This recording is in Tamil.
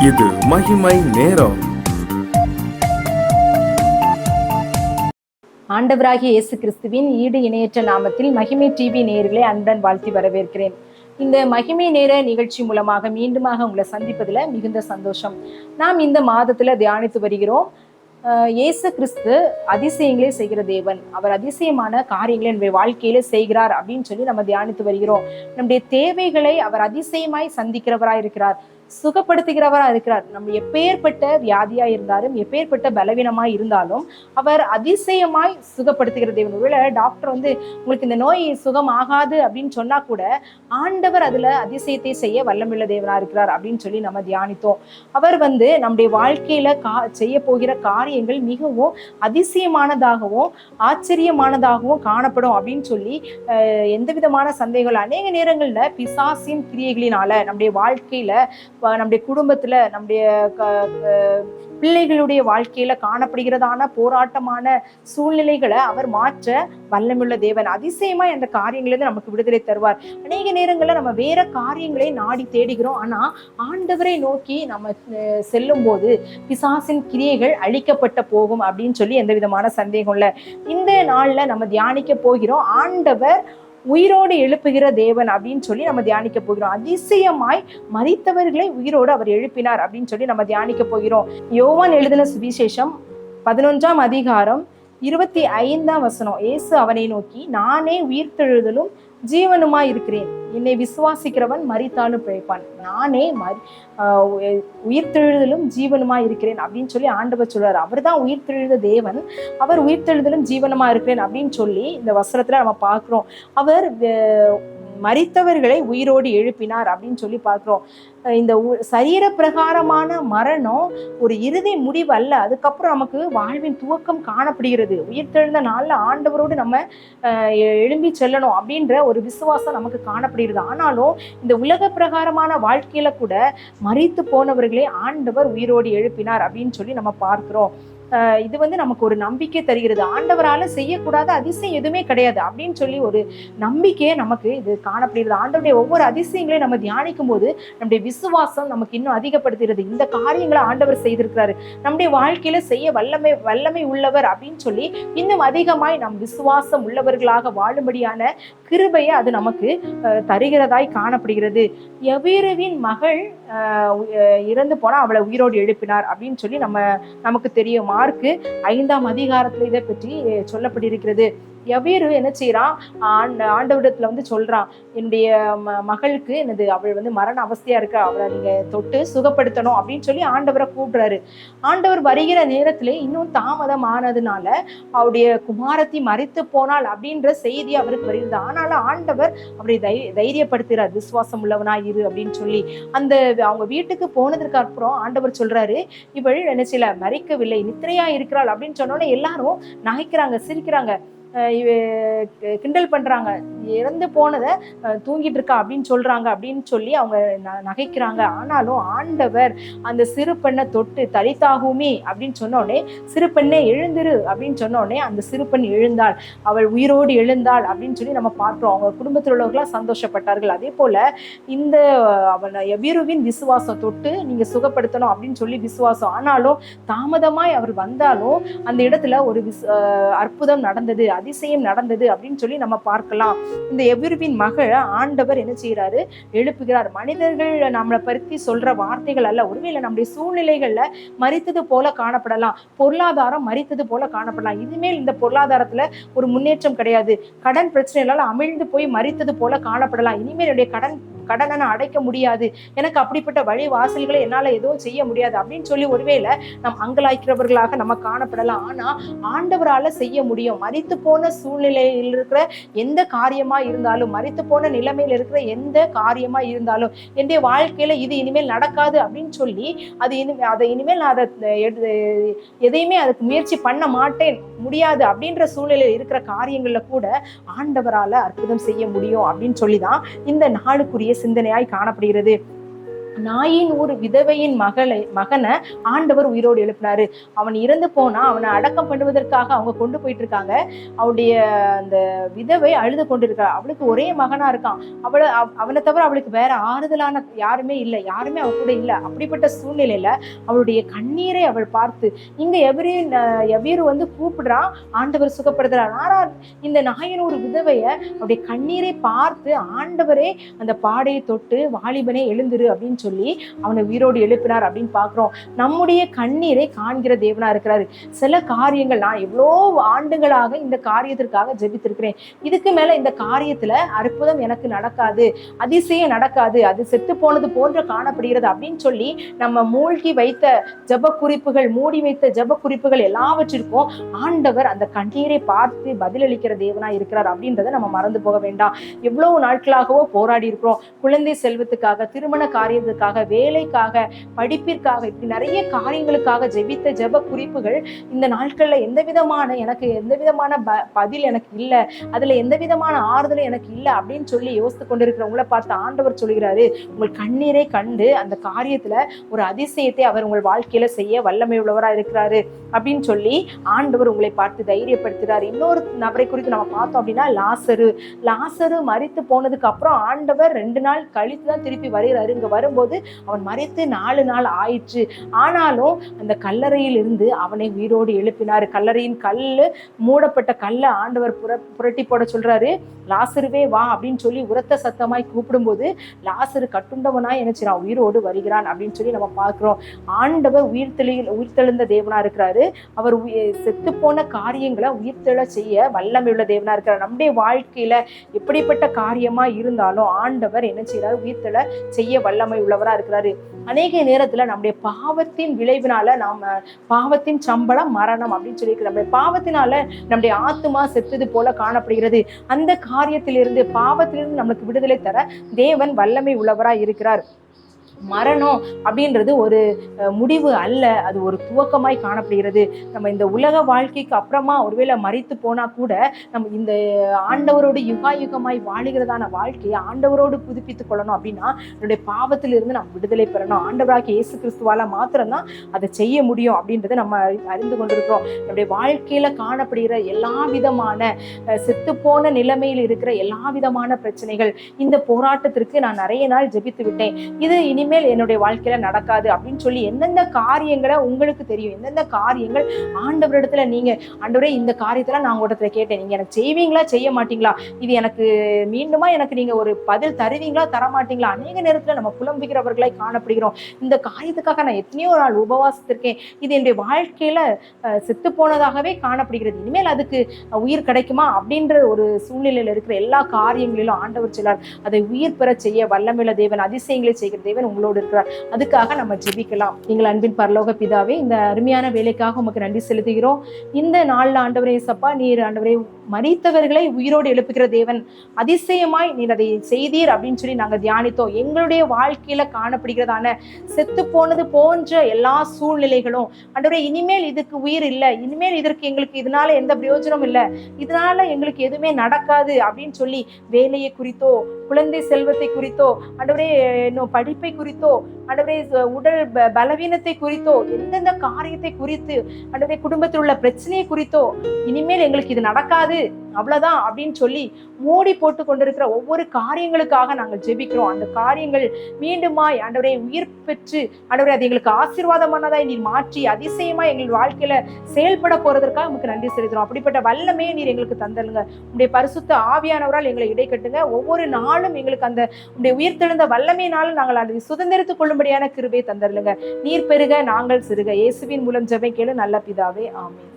இது மகிமை நேரம். ஆண்டவராகிய இயேசு கிறிஸ்துவின் ஈடு இணையற்ற நாமத்தில் மகிமை டிவி நேயர்களை அன்புடன் வாழ்த்தி வரவேற்கிறேன். இந்த மகிமை நேர நிகழ்ச்சி மூலமாக மீண்டுமாக உங்களை சந்திப்பதில் மிகுந்த சந்தோஷம். நாம் இந்த மாதத்துல தியானித்து வருகிறோம். இயேசு கிறிஸ்து அதிசயங்களே செய்கிற தேவன். அவர் அதிசயமான காரியங்களை நம்முடைய வாழ்க்கையில செய்கிறார் அப்படின்னு சொல்லி நம்ம தியானித்து வருகிறோம். நம்முடைய தேவைகளை அவர் அதிசயமாய் சந்திக்கிறவராய் இருக்கிறார், சுகப்படுத்துகிறவரா இருக்கிறார். நம்ம எப்பேற்பட்ட வியாதியா இருந்தாலும் எப்பேற்பட்ட பலவீனமாய் இருந்தாலும் அவர் அதிசயமாய் சுகப்படுத்துகிற தேவன். ஒருவேளை டாக்டர் உங்களுக்கு இந்த நோய் சுகம் ஆகாது அப்படின்னு சொன்னா கூட ஆண்டவர் அதுல அதிசயத்தை செய்ய வல்லமுள்ள தேவனா இருக்கிறார் அப்படின்னு சொல்லி நம்ம தியானித்தோம். அவர் நம்முடைய வாழ்க்கையில செய்ய போகிற காரியங்கள் மிகவும் அதிசயமானதாகவும் ஆச்சரியமானதாகவும் காணப்படும் அப்படின்னு சொல்லி எந்த விதமான சந்தேகங்கள் அநேக நேரங்கள்ல பிசாசின் கிரியைகளினால நம்முடைய வாழ்க்கையில, நம்முடைய குடும்பத்துல, நம்முடைய பிள்ளைகளுடைய வாழ்க்கையில காணப்படுகிறதான போராட்டமான சூழ்நிலைகளை அவர் மாற்ற வல்லமுள்ள தேவன். அதிசயமா அந்த காரியங்களிலிருந்து நமக்கு விடுதலை தருவார். அநேக நேரங்கள்ல நம்ம வேற காரியங்களை நாடி தேடுகிறோம். ஆனா ஆண்டவரை நோக்கி நம்ம செல்லும் போது பிசாசின் கிரியைகள் அழிக்கப்பட்ட போகும் அப்படின்னு சொல்லி எந்த விதமான சந்தேகம் இல்லை. இந்த நாள்ல நம்ம தியானிக்க போகிறோம், ஆண்டவர் உயிரோடு எழுப்புகிற தேவன் அப்படின்னு சொல்லி நம்ம தியானிக்க போகிறோம். அதிசயமாய் மரித்தவர்களை உயிரோடு அவர் எழுப்பினார் அப்படின்னு சொல்லி நம்ம தியானிக்க போகிறோம். யோவான் எழுதின சுவிசேஷம் 11ஆம் அதிகாரம் 25ஆம் வசனம். இயேசு அவனை நோக்கி, நானே உயிர்த்தெழுதலும் ஜீவனுமாய் இருக்கிறேன், என்னை விசுவாசிக்கிறவன் மரித்தாலும் பிழைப்பான். நானே உயிர்த்தெழுதலும் ஜீவனுமாய் இருக்கிறேன் அப்படின்னு சொல்லி ஆண்டவர் சொல்றாரு. அவர் தான் உயிர்த்தெழுத தேவன். அவர் உயிர்த்தெழுதலும் ஜீவனுமா இருக்கிறேன் அப்படின்னு சொல்லி இந்த வசனத்துல நம்ம பார்க்கிறோம். அவர் மரித்தவர்களை உயிரோடு எழுப்பினார் அப்படின்னு சொல்லி பார்க்கிறோம். இந்த சரீர பிரகாரமான மரணம் ஒரு இறுதி முடிவு அல்ல. அதுக்கப்புறம் நமக்கு வாழ்வின் துவக்கம் காணப்படுகிறது. உயிர்த்தெழுந்த நாள்ல ஆண்டவரோடு நம்ம எழும்பி செல்லணும் அப்படின்ற ஒரு விசுவாசம் நமக்கு காணப்படுகிறது. ஆனாலும் இந்த உலக பிரகாரமான வாழ்க்கையில கூட மரித்து போனவர்களே ஆண்டவர் உயிரோடு எழுப்பினார் அப்படின்னு சொல்லி நம்ம பார்க்கிறோம். இது நமக்கு ஒரு நம்பிக்கை தருகிறது. ஆண்டவரால செய்யக்கூடாத அதிசயம் எதுவுமே கிடையாது அப்படின்னு சொல்லி ஒரு நம்பிக்கையை நமக்கு இது காணப்படுகிறது. ஆண்டவருடைய ஒவ்வொரு அதிசயங்களையும் நம்ம தியானிக்கும் போது நம்முடைய விசுவாசம் நமக்கு இன்னும் அதிகப்படுத்துகிறது. இந்த காரியங்களை ஆண்டவர் செய்திருக்கிறாரு, நம்முடைய வாழ்க்கையில செய்ய வல்லமை உள்ளவர் அப்படின்னு சொல்லி இன்னும் அதிகமாய் நம் விசுவாசம் உள்ளவர்களாக வாழும்படியான கிருபையை அது நமக்கு தருகிறதாய் காணப்படுகிறது. யவீருவின் மகள் இறந்து போனா அவளை உயிரோடு எழுப்பினார் அப்படின்னு சொல்லி நமக்கு தெரியும். மார்க்கு 5ஆம் அதிகாரத்துல இதை பற்றி சொல்லப்பட்டிருக்கிறது. யவீரு என்ன செய்யறான், ஆண்டவரிடத்துல சொல்றான், என்னுடைய மகளுக்கு அவள் மரண அவஸ்தையா இருக்க, அவளை நீங்க தொட்டு சுகப்படுத்தணும் அப்படின்னு சொல்லி ஆண்டவரை கூப்பிடுறாரு. ஆண்டவர் வருகிற நேரத்துல இன்னும் தாமதம் ஆனதுனால அவருடைய குமாரத்தி மரித்து போனாள் அப்படின்ற செய்தி அவருக்கு வருகிறது. ஆனாலும் ஆண்டவர் அவரை தைரியப்படுத்துகிறார், விசுவாசம் உள்ளவனா இரு அப்படின்னு சொல்லி. அவங்க வீட்டுக்கு போனதுக்கு அப்புறம் ஆண்டவர் சொல்றாரு, இவள் என்ன செய்யல, மரிக்கவில்லை, நித்திரையா இருக்கிறாள் அப்படின்னு சொன்னோன்னே எல்லாரும் நகைக்கிறாங்க, சிரிக்கிறாங்க, கிண்டல் பண்றாங்க. இறந்து போனதை தூங்கிட்டு இருக்கா அப்படின்னு சொல்றாங்க அப்படின்னு சொல்லி அவங்க நகைக்கிறாங்க. ஆனாலும் ஆண்டவர் அந்த சிறு பெண்ணை தொட்டு தலித்தாகுமே அப்படின்னு சொன்னோடனே, சிறு பெண்ணே எழுந்திரு அப்படின்னு சொன்னோடனே அந்த சிறு பெண் எழுந்தாள், அவள் உயிரோடு எழுந்தாள் அப்படின்னு சொல்லி நம்ம பார்க்கிறோம். அவங்க குடும்பத்தில் உள்ளவர்களாம் சந்தோஷப்பட்டார்கள். அதே போல இந்த யவீருவின் விசுவாசம், தொட்டு நீங்க சுகப்படுத்தணும் அப்படின்னு சொல்லி விசுவாசம். ஆனாலும் தாமதமாய் அவர் வந்தாலும் அந்த இடத்துல ஒரு அற்புதம் நடந்தது, அதிசயம் நடந்தது அப்படின்னு சொல்லி நம்ம பார்க்கலாம். இந்த யவீருவின் மகள் ஆண்டவர் என்ன செய்யறாரு, எழுப்புகிறார். மனிதர்கள் நம்மளை பற்றி சொல்ற வார்த்தைகள் அல்ல. ஒருவேளை நம்முடைய சூழ்நிலைகள்ல மரித்தது போல காணப்படலாம், பொருளாதாரம் மரித்தது போல காணப்படலாம். இனிமேல் இந்த பொருளாதாரத்துல ஒரு முன்னேற்றம் கிடையாது, கடன் பிரச்சனைகளால அமிழ்ந்து போய் மரித்தது போல காணப்படலாம். இனிமேல் என்னுடைய கடனை நான் அடைக்க முடியாது, எனக்கு அப்படிப்பட்ட வழி வாசல்களை என்னால எதுவும் செய்ய முடியாது அப்படின்னு சொல்லி ஒருவேளை நம் அங்கலாய்க்கிறவர்களாக நம்ம காணப்படலாம். ஆனா ஆண்டவரால செய்ய முடியும். மரித்து போன சூழ்நிலையில் இருக்கிற எந்த காரியமா இருந்தாலும், மரித்து போன நிலைமையில இருக்கிற எந்த காரியமா இருந்தாலும், என்னுடைய வாழ்க்கையில இது இனிமேல் நடக்காது அப்படின்னு சொல்லி இனிமேல் நான் எதையுமே அதுக்கு முயற்சி பண்ண மாட்டேன், முடியாது அப்படின்ற சூழ்நிலையில் இருக்கிற காரியங்கள்ல கூட ஆண்டவரால அற்புதம் செய்ய முடியும் அப்படின்னு சொல்லிதான் இந்த நாளுக்குரிய சிந்தனையாய் காணப்படுகிறது. நாயின் ஒரு விதவையின் மகனை ஆண்டவர் உயிரோடு எழுப்பினாரு. அவன் இறந்து போனா அவனை அடக்கம் பண்ணுவதற்காக அவங்க கொண்டு போயிட்டு இருக்காங்க. அவளுடைய அந்த விதவை அழுது கொண்டிருக்கா. அவளுக்கு ஒரே மகனா இருக்கான். அவனை தவிர அவளுக்கு வேற ஆறுதலான யாருமே இல்லை, யாருமே அவ கூட இல்லை. அப்படிப்பட்ட சூழ்நிலையில அவளுடைய கண்ணீரை அவள் பார்த்து, இங்க எவீரு வந்து கூப்பிடுறான், ஆண்டவர் சுகப்படுத்துறார். ஆனால் இந்த நாயின் ஒரு விதவைய அவருடைய கண்ணீரை பார்த்து ஆண்டவரே அந்த பாடையை தொட்டு, வாலிபனே எழுந்துரு அப்படின்னு சொல்லி அவனை உயிரோடு எழுப்பினார் அப்படின்னு பார்க்கிறோம். நம்முடைய கண்ணீரை காண்கிற தேவனா இருக்கிறாரு. சில காரியங்கள் நான் எவ்வளோ ஆண்டுகளாக இந்த காரியத்திற்காக ஜெபித்திருக்கிறேன், இதுக்கு மேல இந்த காரியத்துல அற்புதம் எனக்கு நடக்காது, அதிசயம் நடக்காது, அது செத்து போனது போன்று காணப்படுகிறது அப்படின்னு சொல்லி நம்ம மூழ்கி வைத்த ஜெப குறிப்புகள், மூடி வைத்த ஜெப குறிப்புகள் எல்லாவற்றிற்கும் ஆண்டவர் அந்த கண்ணீரை பார்த்து பதிலளிக்கிற தேவனா இருக்கிறார் அப்படின்றத நம்ம மறந்து போக வேண்டாம். எவ்வளவு நாட்களாகவோ போராடி இருக்கிறோம். குழந்தை செல்வத்துக்காக, திருமண காரியத்துக்காக, வேலைக்காக, படிப்பிற்காக, இப்படி நிறைய காரியங்களுக்காக ஜெபித்த ஜெப குறிப்புகள் இந்த நாட்கள்ல எந்த விதமான பதில் எனக்கு இல்லை, அதுல எந்த விதமான ஆறுதலும் எனக்கு இல்லை அப்படின்னு சொல்லி யோசித்து கொண்டிருக்கிறவங்களை பார்த்து ஆண்டவர் சொல்கிறாரு, உங்கள் கண்ணீரை கண்டு அந்த காரியத்துல ஒரு அதிசயத்தை அவர் உங்கள் வாழ்க்கையில செய்ய வல்லமை உள்ளவரா இருக்கிறாரு அப்படின்னு சொல்லி ஆண்டவர் உங்களை பார்த்து தைரியப்படுத்துகிறார். இன்னொரு நபரை குறித்து நம்ம பார்த்தோம் அப்படின்னா லாசரு மரித்து போனதுக்கு அப்புறம் ஆண்டவர் 2 நாள் கழித்து தான் திருப்பி வருகிறாரு. இங்க வரும்போது அவன் மரித்து 4 நாள் ஆயிற்று. ஆனாலும் அந்த கல்லறையில் இருந்து அவனை உயிரோடு எழுப்பினார். கல்லறையின் மூடப்பட்ட கல்லை ஆண்டவர் புரட்டி போட சொல்றாரு, லாசருவே வா அப்படின்னு சொல்லி உரத்த சத்தமாய் கூப்பிடும்போது லாசரு கட்டுண்டவனாய் என்ன உயிரோடு வருகிறான் அப்படின்னு சொல்லி நம்ம பார்க்கிறோம். ஆண்டவர் உயிர்த்தெழுந்த தேவனா இருக்கிறாரு. அவர் செத்து போன காரியங்களை உயிர்த்தெழ செய்ய வல்லமையுள்ள தேவனா இருக்கிறார். நம்முடைய வாழ்க்கையில எப்படிப்பட்ட காரியமா இருந்தாலும் ஆண்டவர் என்ன செய்யறாரு, உயிர்த்தெழ செய்ய வல்லமை உள்ளவரா இருக்கிறாரு. அநேக நேரத்துல நம்முடைய பாவத்தின் விளைவினால பாவத்தின் சம்பளம் மரணம் அப்படின்னு சொல்லி நம்முடைய பாவத்தினால நம்முடைய ஆத்துமா செத்தது போல காணப்படுகிறது. அந்த காரியத்திலிருந்து, பாவத்திலிருந்து நமக்கு விடுதலை தர தேவன் வல்லமை உள்ளவரா இருக்கிறார். மரணம் அப்படின்றது ஒரு முடிவு அல்ல, அது ஒரு துவக்கமாய் காணப்படுகிறது. நம்ம இந்த உலக வாழ்க்கைக்கு அப்புறமா ஒருவேளை மரித்து போனா கூட நம்ம இந்த ஆண்டவரோடு யுகாயுகமாய் வாழுகிறதான வாழ்க்கையை ஆண்டவரோடு புதுப்பித்துக் கொள்ளணும் அப்படின்னா நம்முடைய பாவத்திலிருந்து நம்ம விடுதலை பெறணும். ஆண்டவராகிய இயேசு கிறிஸ்துவால மாத்திரம்தான் அதை செய்ய முடியும் அப்படின்றத நம்ம அறிந்து கொண்டிருக்கிறோம். நம்முடைய வாழ்க்கையில காணப்படுகிற எல்லா விதமான செத்து போன நிலைமையில் இருக்கிற எல்லா விதமான பிரச்சனைகள், இந்த போராட்டத்திற்கு நான் நிறைய நாள் ஜெபித்து விட்டேன், இது இனிமேல் என்னுடைய வாழ்க்கையில நடக்காது அப்படின்னு சொல்லி எந்தெந்த காரியங்களை உங்களுக்கு தெரியும், எந்தெந்த காரியங்கள் ஆண்டவரிடத்துல நீங்க ஆண்டவரே இந்த காரியத்துல நான் உங்களிடத்துல கேட்டேன், நீங்க எனக்கு செய்வீங்களா செய்ய மாட்டீங்களா, இது எனக்கு மீண்டுமா எனக்கு நீங்க ஒரு பதில் தருவீங்களா தர மாட்டீங்களா. அநேக நேரத்துல நம்ம புலம்புகிறவர்களாய் காணப்படுகிறோம். இந்த காரியத்துக்காக நான் எத்தனையோ நாள் உபவாசித்திருக்கேன், இது என்னுடைய வாழ்க்கையில செத்து போனதாகவே காணப்படுகிறது, இனிமேல் அதுக்கு உயிர் கிடைக்குமா அப்படின்ற ஒரு சூழ்நிலையில இருக்கிற எல்லா காரியங்களிலும் ஆண்டவர் சொல்லார், அதை உயிர் பெற செய்ய வல்லமையுள்ள தேவன், அதிசயங்களை செய்கிற தேவன் உங்களோடு இருக்கிறார். அதுக்காக நம்ம ஜெபிக்கலாம். நீங்கள் அன்பின் பரலோக பிதாவே, இந்த அருமையான வேலைக்காக உமக்கு நன்றி செலுத்துகிறோம். இந்த நாள்ல ஆண்டவரே சப்பா, நீர் ஆண்டவரே மரித்தவர்களை உயிரோடு எழுப்புகிற தேவன், அதிசயமாய் நீர் அதை செய்தீர் அப்படின்னு சொல்லி நாங்க தியானித்தோம். எங்களுடைய வாழ்க்கையில காணப்படுகிறதான செத்து போனது போன்ற எல்லா சூழ்நிலைகளும் ஆண்டவரே இனிமேல் இதுக்கு உயிர் இல்லை, இனிமேல் இதற்கு எங்களுக்கு இதனால எந்த பிரயோஜனம் இல்லை, இதனால எங்களுக்கு எதுவுமே நடக்காது அப்படின்னு சொல்லி வேலையை குறித்தோ, குழந்தை செல்வத்தை குறித்தோ, ஆண்டவரே இன்னும் படிப்பை குறித்தோ, ஆண்டவரே உடல் பலவீனத்தை குறித்தோ, எந்தெந்த காரியத்தை குறித்து, ஆண்டவரே குடும்பத்தில் உள்ள பிரச்சனையை குறித்தோ, இனிமேல் எங்களுக்கு இது நடக்காது அவ்வளவுதான் அப்படின்னு சொல்லி மூடி போட்டு கொண்டிருக்கிற ஒவ்வொரு காரியங்களுக்காக நாங்கள் ஜெபிக்கிறோம். அந்த காரியங்கள் மீண்டுமாய் ஆண்டவரே உயிர் பெற்று ஆண்டவரே அது எங்களுக்கு ஆசீர்வாதமானதாய் நீர் மாற்றி அதிசயமாய் எங்கள் வாழ்க்கையில செயல்பட போறதற்காக நமக்கு நன்றி செலுத்துறோம். அப்படிப்பட்ட வல்லமையை நீர் எங்களுக்கு தந்தருங்க. உங்களுடைய பரிசுத்த ஆவியானவரால் எங்களை இடைக்கட்டுங்க. ஒவ்வொரு நாளும் எங்களுக்கு அந்த உங்களுடைய உயிர்த்தெழுந்த வல்லமையினாலும் நாங்கள் அதை சுதந்திரித்துக் கொள்ளும்படியான கிருபையை தந்தருங்க. நீர் பெருக நாங்கள் சிறுக. இயேசுவின் மூலம் ஜெபம் கேளு நல்ல பிதாவே, ஆமென்.